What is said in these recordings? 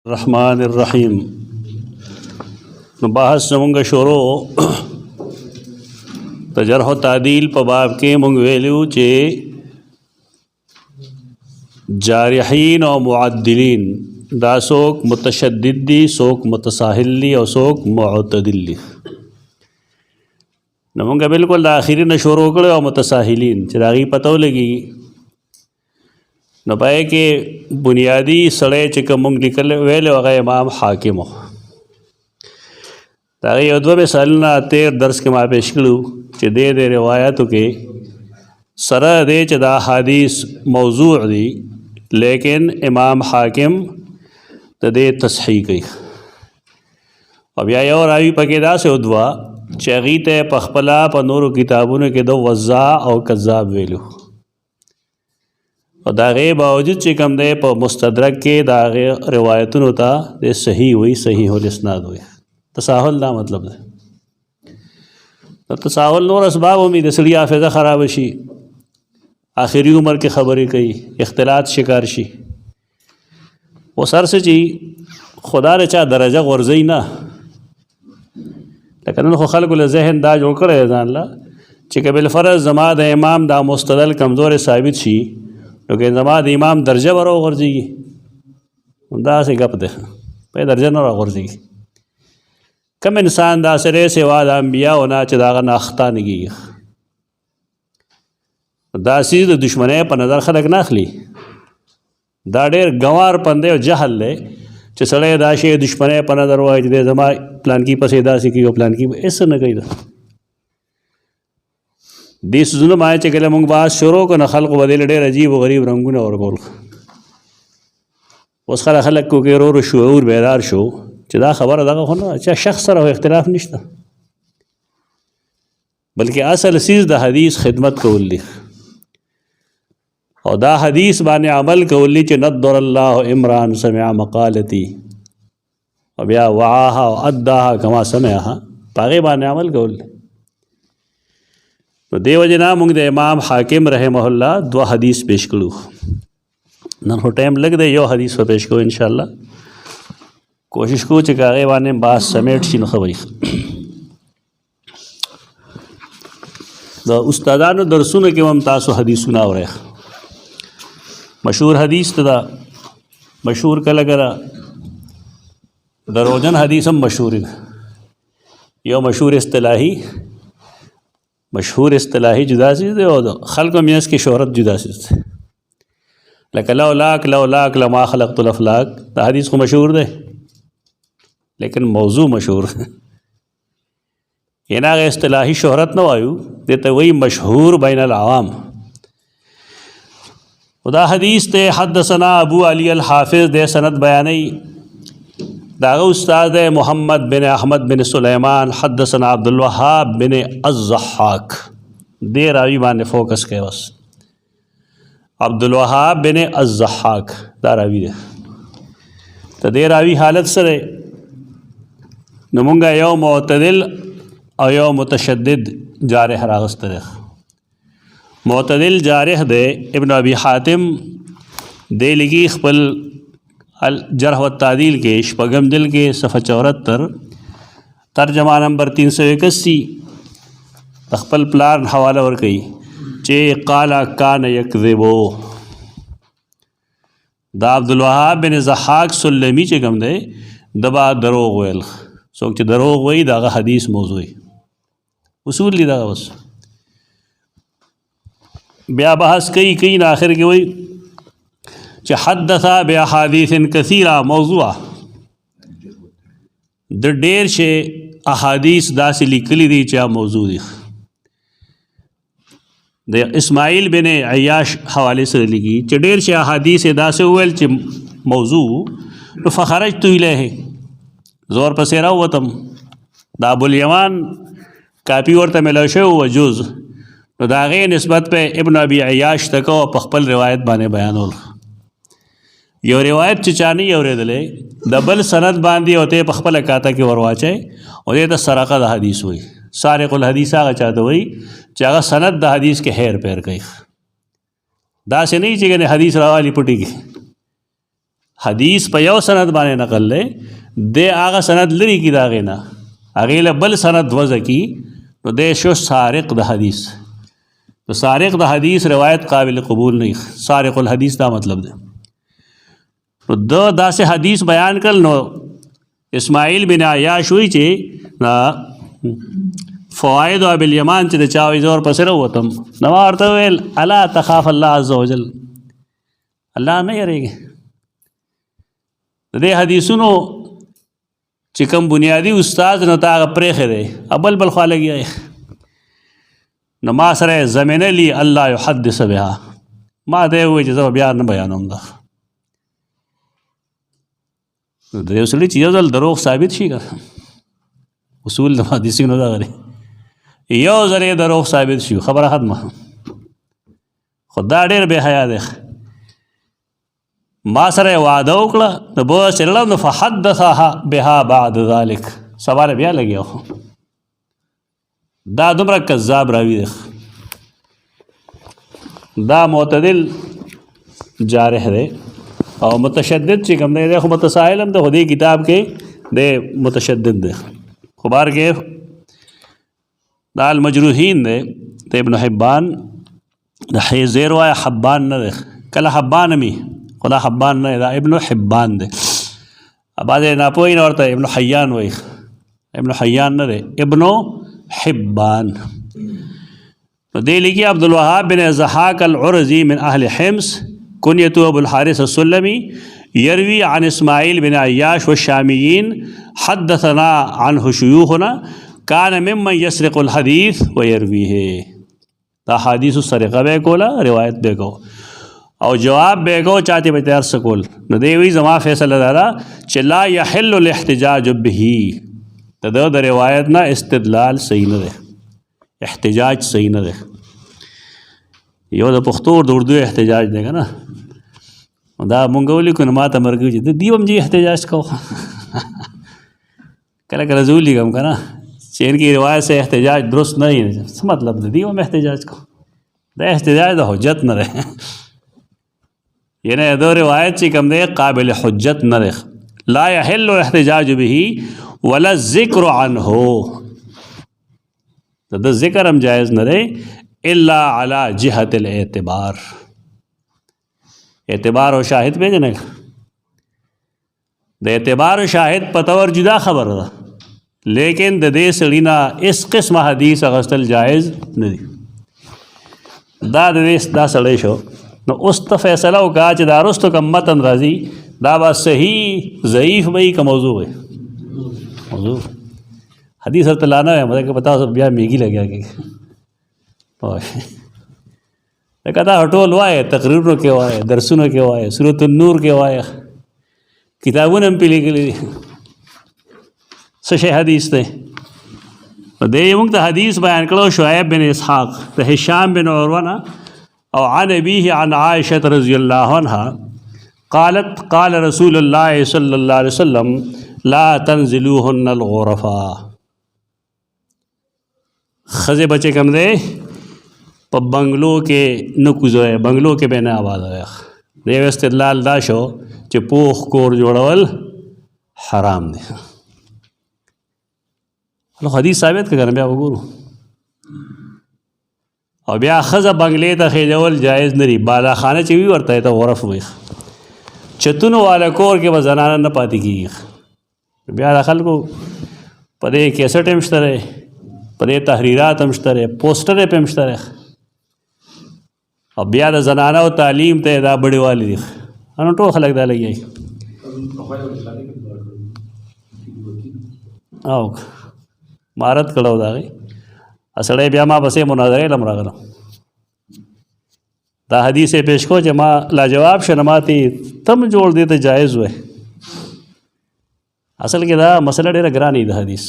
الرحمن الرحیم. نو بحث زمونږ شروع د جرح و تعدیل په باب کې مونږ ویلو چې جارحین او معدلین دا څوک متشدد دي، څوک متساهل دي او څوک معتدل دي. نو مونږ بالکل د آخري نه شروع کړو او متساهلین چې د هغې پته ولګي نو پای کې بنیادی سړی چې کوم مونږ لیکل ویل هغه امام حاکم و. د هغې یو دوه مثالونه تیر درس کې ما پیش کړو چې دې روایاتو کې سره دی چې دا حدیث موضوع دی لیکن امام حاکم د دې تصحیح کوي. او بیا یو راوي پکې داسې ودوه چې هغې ته په خپله په نورو کتابونو کې د وضاع او کذاب ویلو او دا غي باوجود چې کوم دی په مستدرک کې دا غي روایتونو ته د صحیح وي، صحیح الاسناد وي. تساهل دا مطلب دی. تساهل نور اسباب هم د سړي حافظه خراب شي، آخري عمر کې خبرې کوي، اختلاط شکار شي. وسر سے چې خدا رچا درجه غورځي نه، لکه نن خو خلکو له ذهن دا جوړ کړی ځان له چې که بالفرض زما د امام دا مستدل کمزور ثابت شي نو که زما د امام درجه به راغورځېږي. داسې گپ دی، په درجه نه راغورځېږي. کم انسان داسې دی سوا د انبیاو نه چې د هغه نه اخطا نه کېږي. دا څیز د دشمنۍ په نظر خلک نه اخلي. دا ډېر ګوار پندی او جهل دی چې سړی دا شی دشمنۍ په نظر وایي چې دی زما پلانکي پسې داسې کوي او پلانکي هېڅ نه کوي. دې څیزونه باندې چې کله موږ بحث شروع کړو نو خلقو به دې له ډېر عجیب و غریب رنګونه ورکول. اوس خلک کو کې ورو ورو شعور بیدار شو چې دا خبره دغه خو نه چې شخص سره اختلاف نشته، بلکې اصل څیز د حدیث خدمت کول دي او دا حدیث باندې عمل کول دي چې نضر الله امرا سمع مقالتي او بیا وعاها او اداها کما سمعها، په هغې باندې عمل کول دي. نو دې وجې نه موږ د امام حاکم رحمه الله دوه حدیث پیش کړو. نن خو ټایم لږ دی، یو حدیث به پیش کوو انشاءالله. کوشش کوو چې که هغې باندې بحث سمیټ شي نو خبرې. د استادانو درسونو کې هم تاسو حدیثونه اورئ. مشهور حدیث ته دا مشهور کله کله دروغجن حدیث هم مشهور دی. یو مشهور اصطلاحي جدا چیز دی او خلکو میانس کې شهرت جدا چیز دی. لکه لولاک لما خلقت الافلاک، دا حدیث خو مشهور دی لیکن موضوع مشهور. یعنی هغه اصطلاحي شهرت نه وایو، دې ته وایي مشهور بین العوام. دا حدیث ته حدثنا ابو علی الحافظ دے سند بیانی، داغه استاد محمد بن احمد بن سلیمان حدثنا عبد الوهاب بن الضحاک. دې راوی باندې فوکس کوي بس. عبد الوهاب بن الضحاک دا راوی دی. ته دې راوی حالت سره نو مونږه یو معتدل او یو متشدد جارح راغستره. معتدل جارح دے ابن ابی حاتم دے لگی خپل الجرح و تعدیل کے شپږم جلد کے صفحه 74 ترجمہ نمبر 381 خپل پلان حوالہ ورکئی چې قال کان یکذبو. دا عبدالوهاب بن ضحاک سلمی چې کوم دی دبا دروغ ویل. څوک چې دروغ وایي دا هغه حدیث موضوعي اصول دي دغه. بس بیا بحث کوي نه آخر کې وایي چې حدث باحادیث کثیره موضوعه، د ډېر شی احادیث داسې لیکلي دي چې موضوع دي. د اسماعیل بن عیاش حوالې سره لیکي چې ډېر شی احادیث داسې وویل چې موضوع. نو فخرجت الیه، زور پسې راووتم. د ابوالیمان کاپي ورته میلاو شوی و جز، نو د هغې نسبت په ابن ابي عیاش ته کو په خپل روایت باندې بیانول. یو روایت چې چا نه اورېدلی د بل سند باندې او ته په خپله کاته کې ورواچئ او دې ته سرقه د حدیث وایي. سارق الحدیث هغه چا ته وایي چې هغه سند د حدیث کې هیر پیر کوي. داسې نه وي چې حدیث راوالي پټي کې حدیث په یو سند باندې نقل دی د هغه سند لري کی دا غینا هغه له بل سند وځي کی نو د شو سارق د حدیث تو سارق د حدیث روایت قابل قبول نه سارق الحدیث دا مطلب دی نو دا سے حدیث بیان کړ نو اسماعیل بن عیاش وی چې فوائد ابو الیمان چې د چاوي زور پسره وتم نو ورته ویل الا تخاف الله عز وجل الله نه یریږي د دې حدیثونو چې کوم بنیادی استاد نه تا پرېخه دی ابل بل خالګي نو ما سره زمینه لی الله يحدث بها ما دی وې چې زه بیا نه بیانوم دا د یو سړي چې یو ځل دروغ ثابت شي اصول د حدیثونو دا غري یو ځل دروغ ثابت شي خبره ختمه خدا ډېر به حیا دی ما سره وعده وکړه نو بو سره نو فحدثها بها بعد ذلك سوال بیا لګیو دا دومره کذاب راوی دی دا معتدل جارح دی او متشدد چې کوم دی خو متساهل هم د خدای کتاب کې د متشدد دی خو بار کې دا المجروحین دی ته ابن حبان د حیزر و حبان نه دی کله حبان می خدا حبان نه دا ابن حبان دی بعد نه پوین ورته ابن حیان وای ابن حیان نه دی ابن حبان دی لګي عبد الوهاب بن زحاق العرزي من اهل حمص كنيته ابو الحارث السلمي يروي عن اسماعيل بن عياش والشاميين حدثنا عنه شيوخنا كان ممن يسرق الحديث ويرويه دا حدیث السرقه به کولا روایت به کو او جواب به کو چاته به تیار سکول نو دی وی زما فیصله دارا چې لا يحل الاحتجاج به د روایت نه استدلال صحیح نه ده احتجاج صحیح نه ده یو د پښتو د اردو احتجاج دی کنه دا مونږ ولي کو نه ماته مرګ چې د دیوم جی احتجاج کو کله کله زولي کوم کنه چې ان کی روایت سے احتجاج درست نه دی څه مطلب دی دیوم احتجاج کو دا احتجاج د حجت نه ده یعنی دا روایت چې کوم دی قابل حجت نه ده لا يحل الاحتجاج به ولا الذکر عنه د ذکر هم جائز نه دی الا على جهة الاعتبار اعتبار و شاهد پہ جنے د اعتبار و شاهد پتور جدا خبر ده لیکن د دې سړینا اس قسم حدیث اغستل جائز نه دی دا د دې دا سړی شو نو اوس ته فیصله وکړه چې دا رستو کم متن راځي دا با صحیح ضعیف وي که موضوع وي موضوع حدیث ورته لانا ہے مطلب کہ بتاؤ بیا میگی لگیا کہ کدا هټول وای تقریرونو کې وای درسونو کې وای سورۃ النور کې وای کتابونه هم پیلګلې څه شی حدیث ته دې موږ ته حدیث بیان کړو شعیب بن اسحاق ته هشام بن عروه او عن ابيه عن عائشه رضی الله عنها قالت قال رسول الله صلى الله عليه وسلم لا تنزلوهن الغرفا خزه بچے کم دے په بنگلو کې نه کوزوي بنگلو کې به نه آواز وي دی استدلال دا شو چې پوخ کور جوړول حرام دی نو حدیث ثابت کړه بیا وګورو او بیا خزه بنگلې ته خېجول جایز نه لري بالا خانه چې وی ورته ته غرف وي چتونو والا کور کې وزنانه نه پاتې کیږي بیا خلکو پدې کیسټ هم شته پدې تحریرات هم شته پوسټر هم شته او بیا د زنانه او تعلیم ته دا بڑی والی دي انو ټول خلک دا لګي او مارت کړو دا غي اسړې بیا ما بسې مناظره لم راغله دا حدیث پیش کو چې ما لاجواب شنماتي تم جوړ دي ته جایز وای اصل کې دا مسله ډېره ګرانه ده حدیث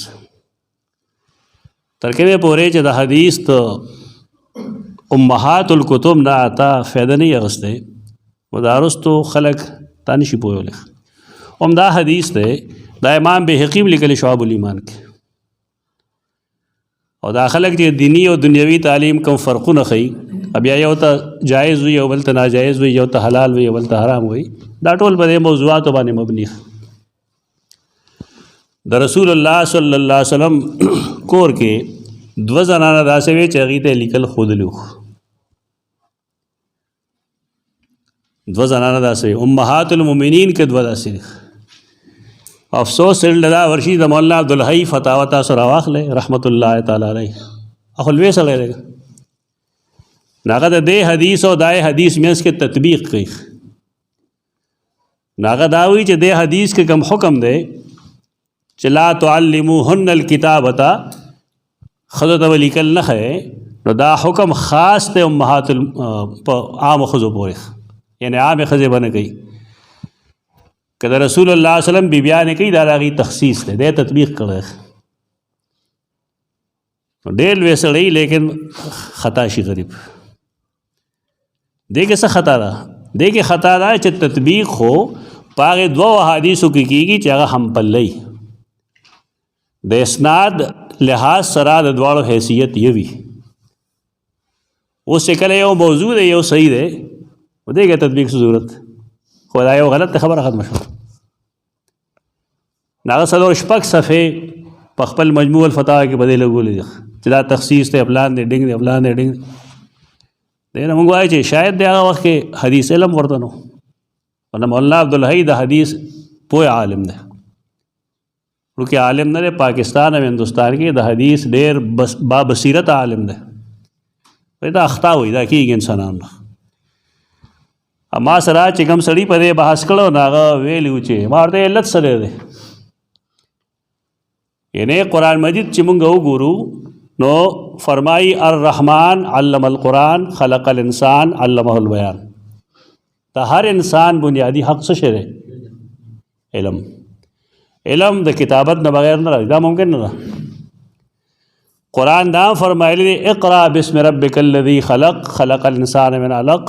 ترکیبه پورې چې د حدیث ته امهات الکتب نه آتا فایده نه اغسته مدارستو خلق تانشي پویول دا حدیث ده دا امام بهقی لیکل شعب الایمان کې او دا خلق چې دینی او دنیوي تعلیم کوم فرقونه خي بیا یو ته جایز وي او بل ته ناجایز وي، یو ته حلال وي او بل ته حرام وي. دا ټول په دې موضوعاتو باندې مبني. د رسول الله صلی الله علیه وسلم کور کې دوه زنانه داسې وې چې هغې ته لیکل ښودلي وو. دوه زنانه داسې وې، امهات المؤمنین کې دوه داسې دي. افسوس دا ورشي د مولانا عبدالحی فتاوا تاسو راواخلئ رحمت الله تعالی علیه. اخو لوی سړی دی، هغه د دې حدیث او دای حدیث منځ کې تطبیق کوي. هغه دا وایي چې دې حدیث کې کوم حکم دی چې لا تعلموهن الکتابة ښځو ته به لیکل نه ښیئ، نو دا حکم خاص دی امهات په عامو ښځو پورې، یعنې عامې ښځې به نه کوي. که د رسول الله صلی الله علیه وسلم بیبیانې کوي دا د هغې تخصیص دی، دی تطبیق کړی. ډېر لوی سړی لیکن خطا شي غریب. دې کې څه خطا ده؟ دې کې خطا ده چې تطبیق خو په هغې دوو احادیثو کې کېږي چې هغه هم پلی د اسناد لحاظ سره د دواړو حیثیت یوي. اوس چې کله یو موضوع دی یو صحیح دی، نو دې کې تطبیق څه ضرورت؟ خو دا یو غلط خبره ختمه شوه. هغه څلور شپږ صفحې په خپل مجموع الفتاوا کې به دې لګولې دي چې دا تخصیص دی، فلان دی، ډینګ دی، فلان دی، ډینګ دی. دې نه موږ وایو چې شاید د هغه وخت کې حدیث علم ورته نو، ورنه مولانا عبدالحی د حدیث پوه عالم دی، ورکې عالم نه دی. پاکستان او هندوستان کې د حدیث ډېر بابصیرت عالم دی. دا اخطا وي، دا کېږي انسانانو. ما سره چې کوم سړي په دې بحث کړی نو هغه ویلي و چې ما ورته علت څه دی، یعنې قرآن مجید چې موږ وګورو نو فرمایي الرحمن علم القرآن خلق الانسان علمه البیان. د هر انسان بنیادی حق څه شی دی؟ علم. علم د کتابت نه بغیر نه راځي، دا ممکن نه ده. قرآن دا فرمایلی دی اقرأ بسم ربک الذی خلق خلق الانسان من علق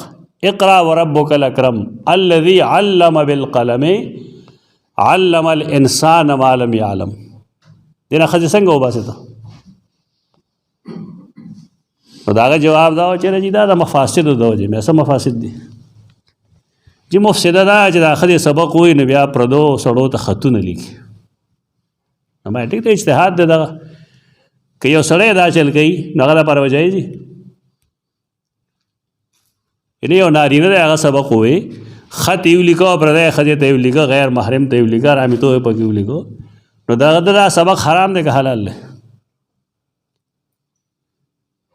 اقرأ وربک الاکرم الذی علم بالقلم علم الانسان ما لم یعلم. دینا ښځې څنګه وباسې ته؟ نو د هغه جواب دا و چې نه جي دا د مفاسدو د وجې مې څه مفاسد دي جي مفسده دا چې دا ښځې سبق ووایي نو بیا پردو سړو ته خطونه لیکي. نو باید ټیک دی اجتهاد دی دغه، که یو سړی دا چل کوي نو هغه دپاره به جایز وي. یعنې یو نارینه دی هغه سبق ووایي، خط یې ولیکه او پردی ښځې ته یې ولیکه، غیر محرم ته یې ولیکه، رامیتوب یې پکې ولیکه، نو دغه دا سبق حرام دی که حلال دی؟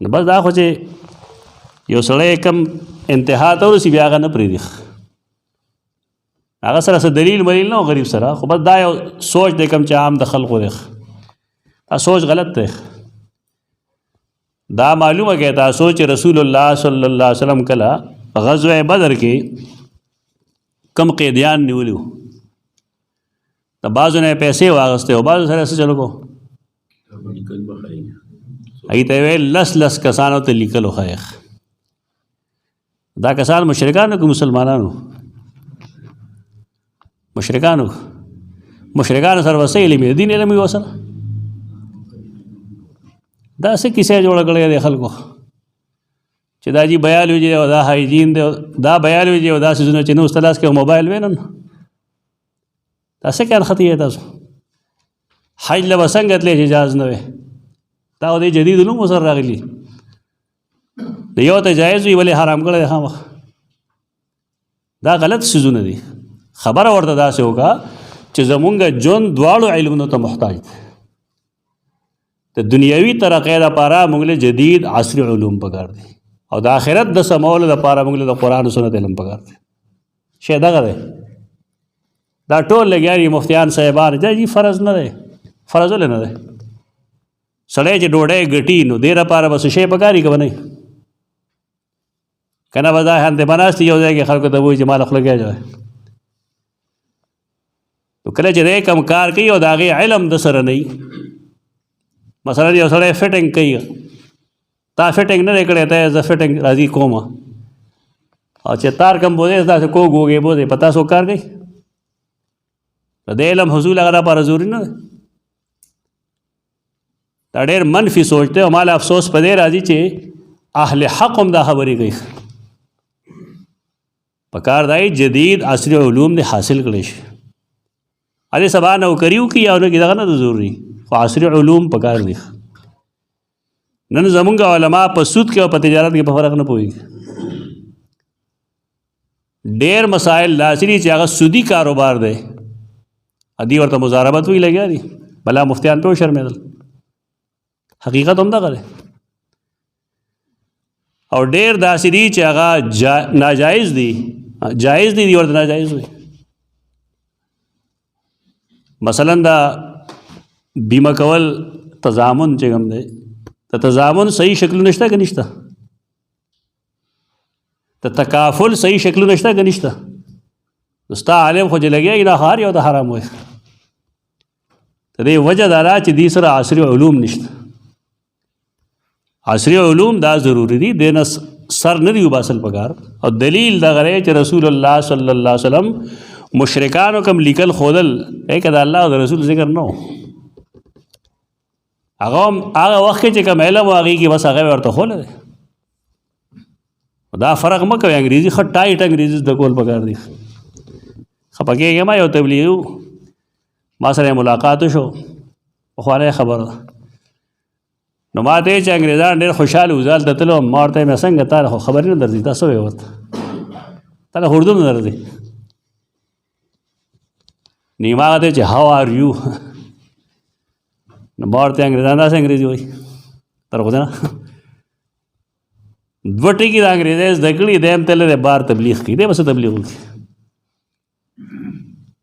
نو بس دا خو چې یو سړی کم انتها ته ورسي بیا هغه نه پرېږدي، هغه سره څه دلیل ملیل نه و غریب سره، خو بس دا یو سوچ دی کم چې عام د خلقو دی، دا سوچ غلط دی. دا معلومه کې تاسو چې رسول الله صلی الله علیه وسلم کله غزوه بدر کې کم قیدیان نیولي وو، د بعضو نه پیسې واغستې او بعضو سره څه چلو کو هغې ته یې ویل لس کسانو ته لیکل وښایه. دا کسان مشرکانو که مسلمانانو؟ مشرکانو سره به څه علم یې؟ دین علم یې ورسره. دا څه کیسه جوړه کړې دی خلکو چې دا جي بایولوژي او دا هایجین دی، دا بایولوژي او دا څیزونه چې نه اوس تلاس کې موبایل وی نن دا څه کار خطي یې تاسو؟ حج له به څنګه تللی چې جاز نه وی؟ دا او دې جدید علومو سره راغلي. د یو ته جایز وي ولې حرام کړی دی خامخ؟ دا غلط څیزونه دي. خبره ورته داسې وکړه چې زمونږ ژوند دواړو علمونو ته محتاج دی. د دنیوي ترقۍ دپاره موږ له جدید عصري علوم پکار دي او د آخرت د سمولو دپاره موږ له د قرآن و سنت علم پکار دی. شی دغه دی. دا ټول لګیا دي مفتیان صاحبان، دا جي فرض نه دی. فرض ولې نه دی؟ سړی چې ډوډۍ ګټي نو دې دپاره به څه شی پکار وي که به نه وي؟ که نه به دا هلته به ناست یو ځای کې خلکو ته به وایي چې ما له خوله کېږه. نو کله چې دی کم کار کوي او د هغې علم د سره نه وي، مثلا یو سړی فټنګ کوي، تا فټنګ نه دی کړی، ته زه فټنګ راځي کوم او چې تار کم بوځې داسې کوږ وږې بوځې په تاسو کار کوي؟ د دې علم حصول هغه دپاره ضروري نه دی. دا ډېر منفي سوچ دی او ما له افسوس په دې راځي چې اهل حق هم دا خبرې کوي. پکار دی جدید عصري علوم دې حاصل کړی شي. هغې سبا نوکري وکړي او نه کې دغه نه د ضروري، خو عصري علوم پکار دي. نن زمونږ علما په سود کې او په تجارت کې په فرق نه پوهېږي. ډېر مسایل داسې دي چې هغه سودي کاروبار دی، ادي ورته مضاربت وی لګیا دي، بلا مفتیان پې وشرمېدل. حقیقت هم دغه دی. او ډېر داسې دي چې هغه ناجایز دي، جایز دي ورته ناجایز وي. مثلا دا بیمه کول تضامن چې کوم دی، د تضامن صحیح شکلونه شته که نشته؟ د تکافل صحیح شکلونه شته که نشته؟ ستا عالم خو چې لګېږي دا هر یو د حرام وایي. د دې وجه دا ده چې دې سره عصري علوم نشته. عصري علوم دا ضروري دي، دې نه سر نه دی وباسل پکار. او دلیل دغه دی چې رسول الله صلی الله علیه وسلم مشرکانو کم لیکل ښودل که د الله او د رسول ذکر نه و. هغه وخت کې چې کوم علم و هغې کې بس هغه ورته ښولی دی. دا فرق مه کوئ، انګریزي ښه ټایټ انګریزي زده کول پکار دي. خفه کېږم یو تبلیغي ما سره ملاقات شو، پخوانی خبره ده. نو ما ته چې انګریزان ډېر خوشحاله وو، زه هلته تللم. ما ورته ویل څنګه تا خو خبرې نه درځي، تا څه وایې ورته؟ تا له اردو نه درځي. نو ما ورته چې هاو آر یو، نو ما ورته انګریزان داسې انګریزي وایي تر خو نه. دوه ټکي د انګریزۍ زده کړي، دی هم تللی دی بار تبلیغ کوي، دی به څه تبلیغ وکړي؟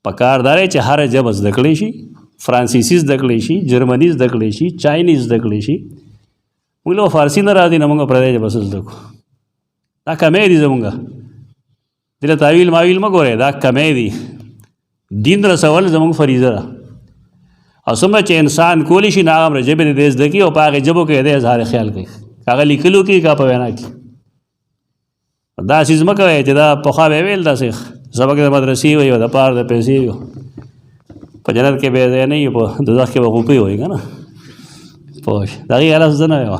پکار دا دی چې هره ژبه زده کړی شي، فرانسیسي زده کړی شي، جرمني زده کړی شي، چاینیز زده کړی شي. موږ له فارسي نه راځي، نه موږ پردۍ ژبه څه زده کړو. دا کمی دي زموږ، دې له تاویل ماویل مه ګورئ، دا کمی دي. دین رسول زموږ فریضه ده. او څومره چې انسان کولی شي نه هغه ژبې دې زده کړي او په هغې ژبو کې دې اظهار خیال کوي، هغه لیکلو کې که په وینا کې. دا څیز مه کوئ چې دا پخوا به یې ویل داسې سبق د مدرسې وي او د پار د پیسې وي، په جنت کې به ځای نه وي، په دوزخ کې به غوپې وي که نه پوه شئ. د هغې حالت زه نه ویم.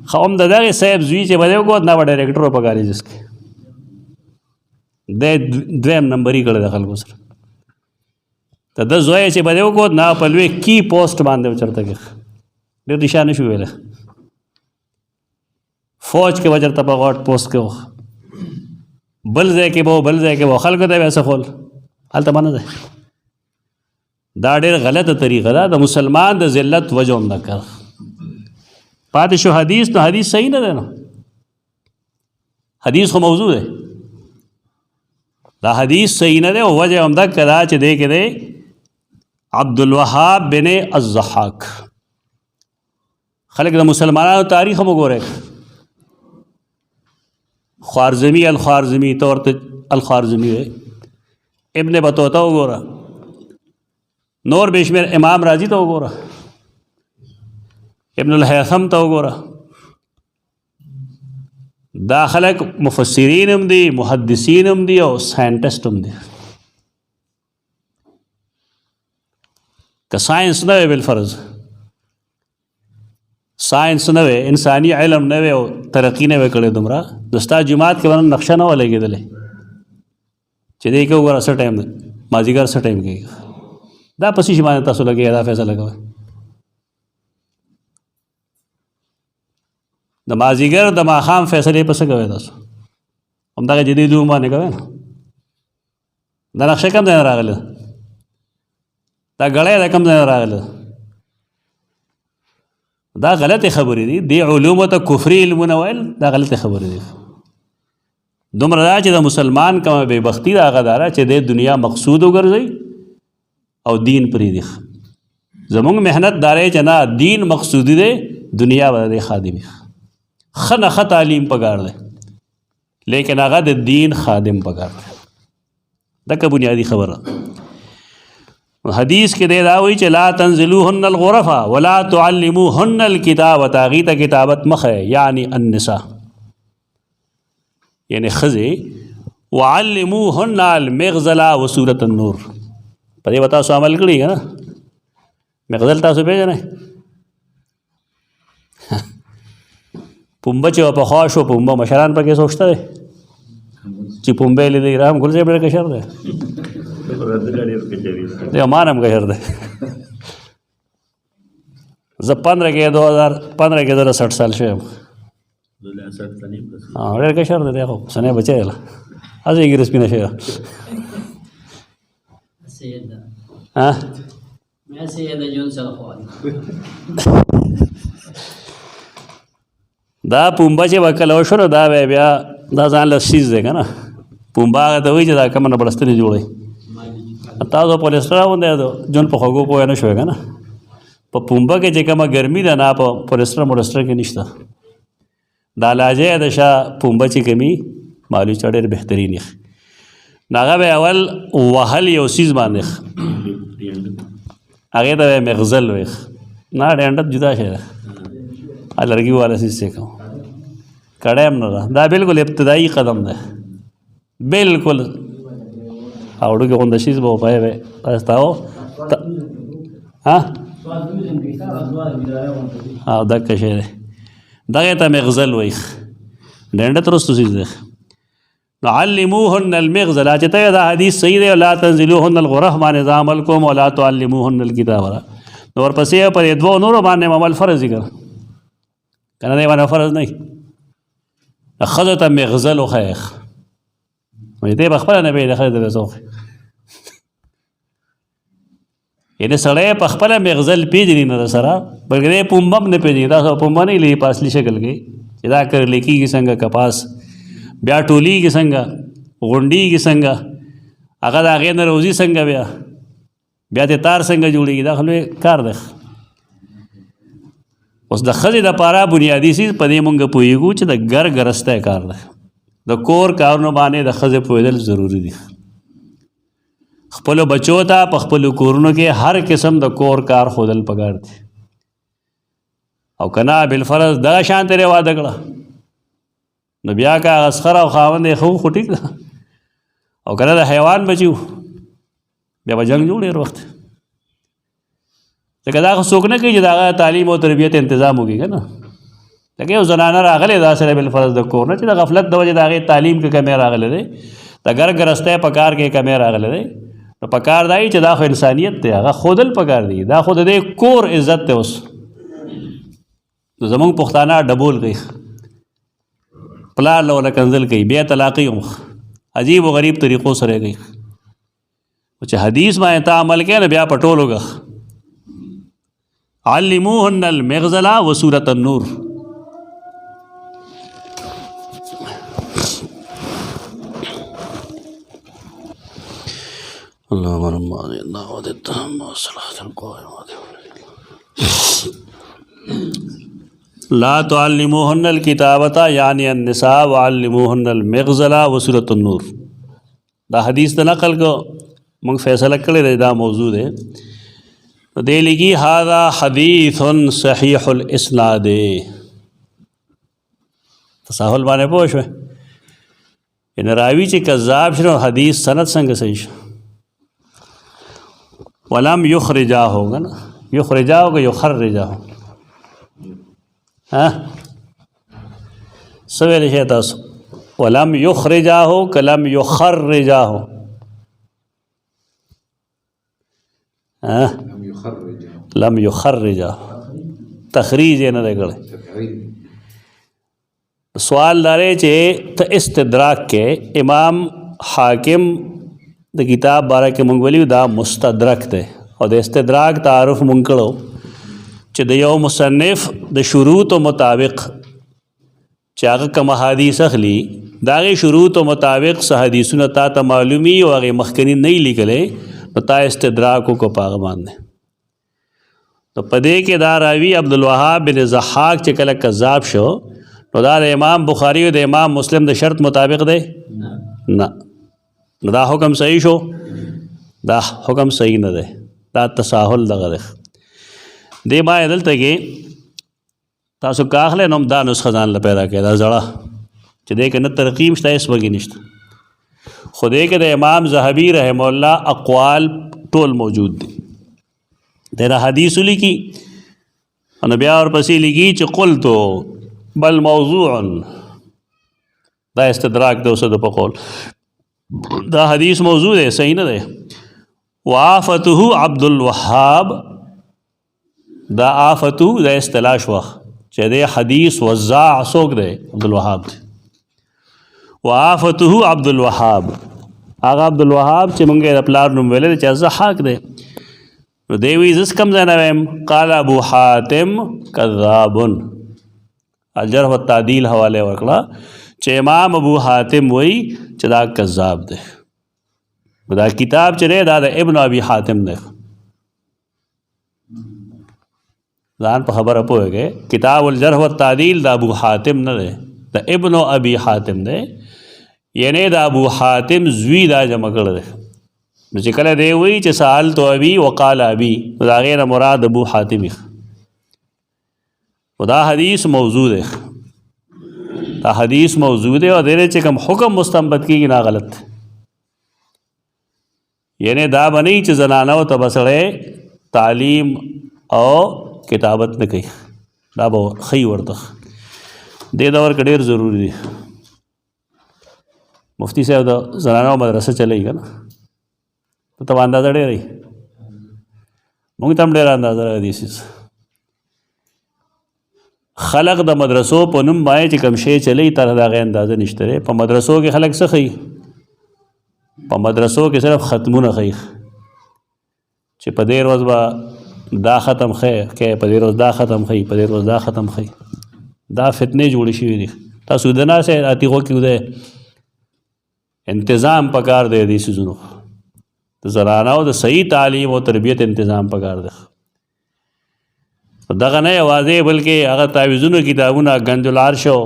خو هم د دغې صاحب زوی چې به دی وکوت نه به ډایرکټر و په کالجز کې، دی دویم نمبري کړی د خلکو سره. د ده زوی چې به دی وکوت نه په لوی کی پوسټ باندې و چېرته کې ډېر رښتیا نه شو ویلی. فوج کې به چېرته په غوټ پوسټ کې و، بل ځای کې به بل ځای کې به خلکو ته به څه خول، هلته به نه دی. دا ډېر غلطه طریقه ده، د مسلمان د ذلت وجه هم نه کړ. پاتې شو حدیث، نو حدیث صحیح نه دی. نو حدیث خو موضوع دی، دا حدیث صحیح نه دی. او وجه هم دا که دا چې دی کې دی عبدالوهاب بن الضحاک. خلک د مسلمانانو تاریخ هم وګورئ. خوارزمی الخوارزمی ته ورته الخوارزمی دی. ابن بطوطه وګوره، نور بشمیر امام راضي ته وګوره، ابن الهیثم ته وګوره. دا خلک مفسرین هم دي، محدثین هم دي او ساینټسټ هم دي. که ساینس نه وي بالفرض، ساینس نه وي، انساني علم نه وي او ترقي نه وي کړې دومره، د ستا جومات کې به نقشه نه وه لګېدلې چې دی کې وګوره څه ټایم دی، مازدیګر څه ټایم کېږي. دا په څه شي باندې تاسو لګېږئ، دا فیصله کوئ. د مازدیګر د ماښام فیصلې په څه کوئ تاسو؟ همدغه جدید علوم باندې کوئ نه. دا نقشه کوم ځای نه راغلې ده؟ دا ګړی د کوم ځای نه راغلی ده؟ دا غلطې خبرې دي. دې علومو ته کفري علمونه ویل دا غلطې خبرې دي. دومره دا چې د مسلمان کومه بېبختي ده هغه دا ده چې د دنیا مقصود وګرځوي او دین پرېږدي. زموږ محنت دا دی چې نه دین مقصودي دی، دنیا به د خادمي. ښه نه ښه تعلیم پکار دی، لیکن هغه د دین خادم پکار دی. دکه بنیادي خبره. حدیث کې دی دا وایي چې لا تنزلوهن الغرفا ولا تعلموهن الکتابة، هغې ته کتابت مه ښیئ، یعنی النساء، یعنی ښځې. وعلموهن المغزل وسورة النور، په دې به تاسو عمل کړي که نه؟ مغزل تاسو پېژنئ؟ پنبه چې پخوا شو پنبه مشران پکې سوچته دی چې پنبه لیدلی رحم ګل صاحب ډېر کشر دی دی مان هم کشر دی زه 15 کې 60 سال شوی یم ډېر کشر دی دی خو سنې بچی دی هسې ګیره سپینه شوې دا پنبه چې به کله وشو نو دا بیا دا ځان له سیز دی که نه پنبه هغه ته وایي چې دا کومه نه بړستنې جوړوي تاسو پولیسټر غوندې جون په خوږو پوه نه شوی که نه په پنبه کې چې کومه ګرمي ده نه په پولیسټر مولسټر کې نشته دا علاجه د شا پنبه چې کمی معلوم چې ډېر بهترین یې نو هغه به اول وهل یو سیز باندې هغې ته به مغزل ویښ نه ډنډت جدا شی ده لرګي والا سیز چې کوم کړی هم نه ده دا بلکل ابتدایي قدم ده بلکل اوړوکې غونده شیز به وپای به تاسو او دکه شی دی دغې ته مغزل وایي ډنډت وروستو سیز دی نو علموهن المغزل چې ته دا حدیث صحیح دی لا تنزلوهن الغرف باندې ځه عمل کوم ولا تعلموهن الکتاب نو ورپسې پر دوو نورو باندې عمل فرض ذکر که نه دی باندې فرض نه ښځو ته مغزل وښیښ وایي دی به خپله نه پوهېږي ښځې ته به څه وښیي یعنې سړی په خپله مغزل پېژني نه سره بلکې دی پنبه هم نه پېژني دا پنبه نه لري په اصلي شکل کې چې دا کرلی کېږي څنګه کپاس بیا ټولیږي څنګه غونډېږي څنګه هغه د هغې نه روزي څنګه بیا د تار څنګه جوړېږي دا خو لوی کار دی اوس د ښځې دپاره بنیادي څیز په دې مونږ پوهېږو چې د ګر ګرستی کار دی د کور کارونو باندې د ښځې پوهېدل ضروري دي خپلو بچو ته په خپلو کورونو کې هر قسم د کور کار ښودل پکار دي او که نه بالفرض دغه شانتې یې واده کړه نو بیا که هغه اسخر او خاوند یې ښه خو ټیک ده او که نه د حیوان بچي و بیا به جنګ جوړ ډېر وخت ځکه دا خو څوک نه کوي چې د هغه تعلیم او تربیت انتظام وکړي که نه لکه یو زنانه راغلی دا سره بالفرض د کور نه چې د غفلت د وجې د هغې تعلیم کې کمی راغلی دی د ګر ګرستی په کار کې کمی راغلی دی نو په کار دا چې دا خو انسانیت دی هغه ښودل پکار دی دا خو د دې کور عزت دی اوس نو زمونږ پښتانه ډبول کوي پلار له ونه کنځل کوي بیا طلاقي هم عجیب و غریب طریقو سره کوي چې حدیث باندې ته عمل کوې نو بیا په ټولو ګه علموهن المغزل و سورة النور اللهم رب الدعوة التامة والصلاة القائمة لا تعلموهن الكتابة یعنی النساء وعلموهن المغزل و سورة النور دا حدیث ته نقل کو موږ فیصله کړی دی دا موضوع دی دې لګي هذا حدیث صحیح الاسناد تساهل باندې پوه شوې ان راوي چې کذاب شنو حدیث سند څنګه صحیح شو ولم یخرجا ہوگا نا یخرجا ہوگا یخرجا ہو سویل شیء تاسو ولم یخرجا ہو کلم یخرجا ہو لم یخرجا تخریج یې نه دی کړی سوال دارے چې ته استدراک کې امام حاکم د کتاب باره کې مونږ ویلي دا مستدرک دی او د استدراک تعارف مونږ کړو چې د یو مصنف د شروطو مطابق چې هغه کوم حدیث اخلي د هغې شروطو مطابق څه حدیثونه تا ته معلومي او هغې مخکني نه یې لیکلی نو تا استدراک وکړو په هغه باندې نو په دې کې دا راوي عبدالوهاب بن ضحاک چې کله کذاب شو نو دا د امام بخاري او د امام مسلم د شرط مطابق دی نه نو دا حکم صحیح شو دا حکم صحیح نه دی دا تساهل دغه دی دې باندې دلته کې تاسو کاخله نوم دا نسخه ځان له پیدا کړه دا زړه چې دې کې نه ترقیم شته اس وګی نشته خو دې کې د امام ذهبي رحم الله اقوال ټول موجود دي دا حدیث لیکي او بیا ورپسې لیکي چې قلتو بل موضوع دا استدراک د اوسه د په قول دا حدیث موضوع دی صحیح نه دی وآفته عبد الوهاب دا آفتو دا اصطلاح شوه چې د حدیث وزاع څوک دی عبد الوهاب دی وآفته عبد الوهاب هغه عبد الوهاب چې مونږ یې د پلار نوم ویلی چې الضحاک دی نو دی وایي زه کم ځای نه ویم قال ابو حاتم کذاب الجرح والتعدیل حواله ورکړه چې امام ابو حاتم وایي چې دا کذاب دی دا کتاب چې دی دا د ابن ابي حاتم دی ځان په خبره پوهېږئ کتاب الجرح والتعدیل د ابو حاتم نه دی د ابن ابي حاتم دی یعنی د ابو حاتم زوی دا جمع کړی دی نو چې کله دی وایي چې سألت ابي وقال ابي نو د هغې نه مراد ابو حاتم خو دا حدیث موضوع دی دا حدیث موضوع دی او دی چې کوم حکم مستنبط کېږي نه غلط دی یعنی دا بنی چې زنانو ته به سړی تعلیم او کتابت نه کوي دا به ښیي ورته دې دور کې ډېر ضروري دی مفتی صاحب د زنانو مدرسه چلوي که نه ته به اندازه ډېره وي مونږ ته هم ډېره اندازه راغلی دې خلق د مدرسو په نوم باندې چې کوم شی چلی تر د هغې اندازه نشته دی په مدرسو کې خلک څه ښیي په مدرسو کې صرف ختمونه ښیي چې په دې ورځ به دا ختم ښیي په دې ورځ دا ختم ښیي په دې ورځ دا ختم ښیي دا فتنې جوړې شوي دي تاسو د ناسې اتیغو کې دی انتظام پکار دی دې څیزونو د زنانو د صحیح تعلیم او تربیت انتظام پکار دی دغه نه یوازې بلکې هغه تعویذونو کتابونه گنج العرش او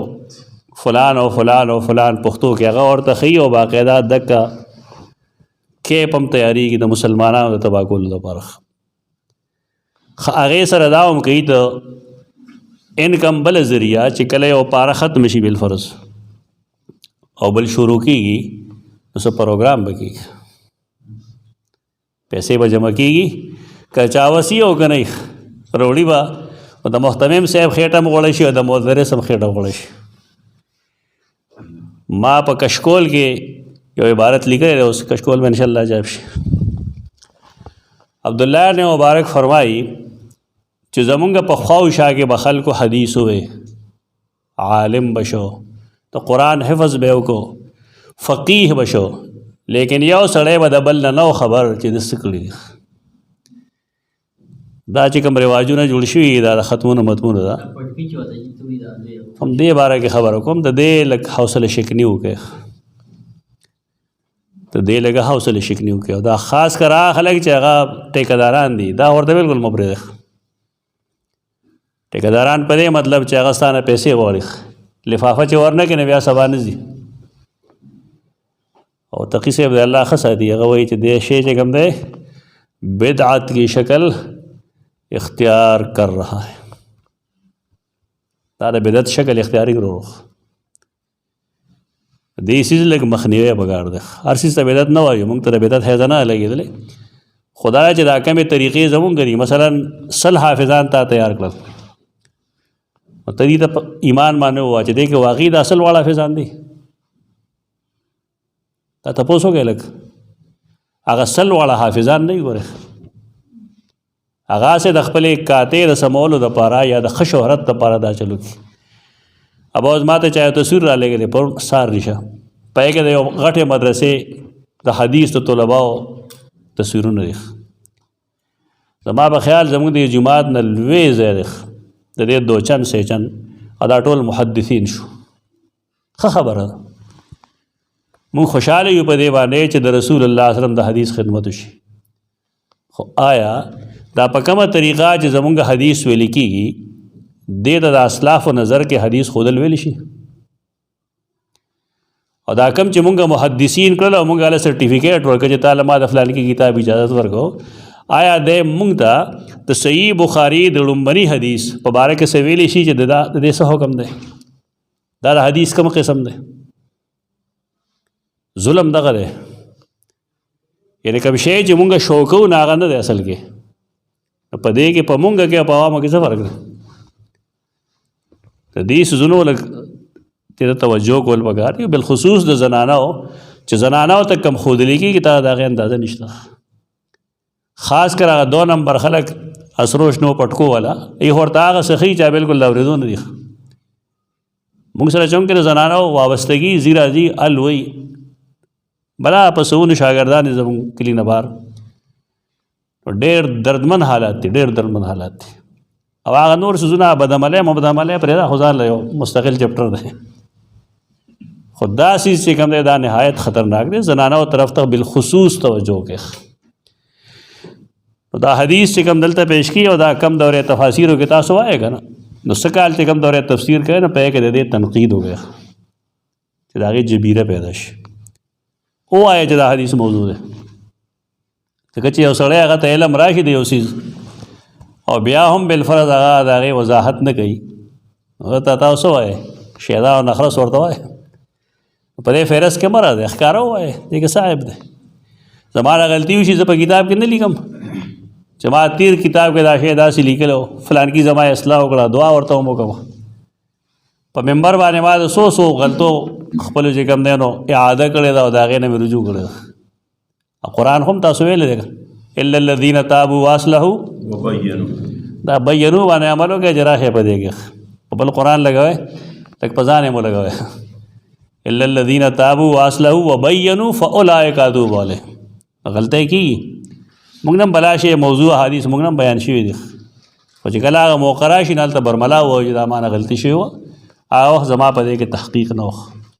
فلان او فلان او فلان پښتو کې هغه ورته ښیي او باقاعده دکه کیپ هم تیاریږي د مسلمانانو د تباه کولو لپاره هغې سره دا هم کوي د انکم بله ذریعه چې کله یو پاره ختم شي بالفرض او بل شروع کېږي نو څه پروګرام به کېږي پیسې به جمع کېږي که چا وسي او که نه روړي به د محتمم صاحب خېټه هم غوړی شي او د مدرس هم خېټه غوړی شي ما په کشکول کې یو عبارت لیکلی دی اوس کشکول میں انشاءاللہ جائب شي عبدالله نے مبارک فرمائی چې زمونږ په خواو شا کې به خلکو حدیث ووی عالم بشو ته قرآن حفظ به وکړو فقیه بشو لیکن یو سړی به د بل نه نو خبر چې د څه کړي دا چې کوم رواجونه جوړ شوي دا د ختمونو متمونو دا هم دې باره کې خبره کوم د دې لږ حوصله شکني وکړئ د دې لږه حوصله شکني وکړئ دا خاص کر هغه خلک چې هغه ټیکهداران دي دا ورته بالکل مه پرېږدئ ټیکهداران په دې مطلب چې هغه ستا نه پیسې غواړي لفافه چې ورنه کړي نو بیا سبا نه ځي او تقي صاحب د الله ښه ساتي هغه وایي چې دې شی چې کوم دی بدعت کی شکل اختیار کر رہا ہے دا د بدعت شکل اختیاري کړو دې سیز لږ مخنیوی پکار دی هر سیز ته بدعت نه وایو موږ ته د بدعت هیڅ نه لګېدلې خدای چې دا کمې طریقې زمونږ دي مثلا سل حافظان تا تیار کړل نو ته دې ته ایمان باندې ووایه چې دې کې واقعي د اصل واړه حافظان دي دا تپوس وکړئ لږ هغه سل واړه حافظان نه ګورې هغه سه د خپلې کاتې د سمولو دپاره یا د ښه شهرت دپاره دا چلو کړي اب اوس ما ته چا یو تصویر رالیږلی پر سار ریشه په هغې کې د یو غټې مدرسې د حدیث د طلباو تصویرونه دي زما په خیال زموږ د جومات نه لوی ځای دی د دې دوچن سیچن دا ټول محدثین شو ښه خبره ده مونږ خوشحاله یو په دې باندې چې د رسول الله صلی وسلم د حدیث خدمت وشي خو آیا دا په کومه طریقه چې زمونږ حدیث ویل کېږي دې ته د اسلاف و نظر کې حدیث ښودل ویلی شي او دا کم چې مونږ محدثین کړل او مونږ هله سرټیفیکیټ ورکړه چې تعالی ما د فلاني کې کتاب اجازت ورکړو آیا دی مونږ ته د صحیح بخاري د لومبني حدیث په باره کې څه ویلی شي چې د دې څه حکم دی دا د حدیث کوم قسم دی ظلم دغه دی یعنی کوم شی چې مونږ شوق کوو نه هغه نه دی اصل کې په دې کې په مونږ کې په عوامو کې څه فرق دی د دې سيزونو لږ تېره توجه کول پکار دي بالخصوص د زنانو چې زنانو ته کم ښودلی کېږي تا د هغې اندازه نشته خاص کر هغه 2 نمبر خلک اسرو شنو پټکو والا ای ورته هغه څه ښیي چې بلکل د اورېدو نه دي موږ سره چونکې د زنانو وابستګي ځي راځي الوی بلا په سونو شاګردان زموږ کلي نه بار ډېر دردمن حالات دي ډېر دردمن حالات دي او هغه نور څیزونه بدعملی مبدعملی پرېږده خو ځان له یو مستقل چپټر دی خو دا څیز چې کوم دی دا نهایت خطرناک دی زنانو طرف ته بالخصوص توجه وکړئ نو دا حدیث چې کوم دلته پیش کی او دا کم دورې تفاسیرو کې تاسو وایې که نه نو څه کال چې کم دورې تفسیر کوي نه په کې د دې تنقید وکړئ چې د هغې جبیره پیدا شي ووایه چې دا حدیث موضوع دی ځکه چې یو سړی هغه ته علم راشي د یو څیز او بیا هم بالفرض هغه د هغې وضاحت نه کوي هغه ته تاسو وایې شیدا او نخرس ورته وایې په دې فهرست کې مه راځئ ښکاره ووایې دې کې صاحب دی زما نه غلطي وشي زه په کتاب کې نه لیکم چې ما تیر کتاب کې دا شی داسې لیکلی فلانکي زما اصلاح وکړه دعا ورته هم وکړه په منبر باندې ما د څو غلطو خپلو چې کوم دی نو اعاده کړې ده او د هغې نه مې رجوع کړې ده قرآن هم تاسو ویلی دی الا الذین تابوا واصلحوا دا بینو باندې عمل وکړئ چې راشئ په دې کې په بل قرآن لګوئ لږ په ځان یې مو لګوئ الا الذین تابوا واصلحوا وبینوا فاولئک اتوب علیهم غلطۍ کېږي موږ نه بلا شی موضوع حدیث موږ نه بیان شوي دي خو چې کله هغه موقع راشي نه هلته برملا ووایي چې دا ما نه غلطي شوې وه هغه وخت زما په دې کې تحقیق نه و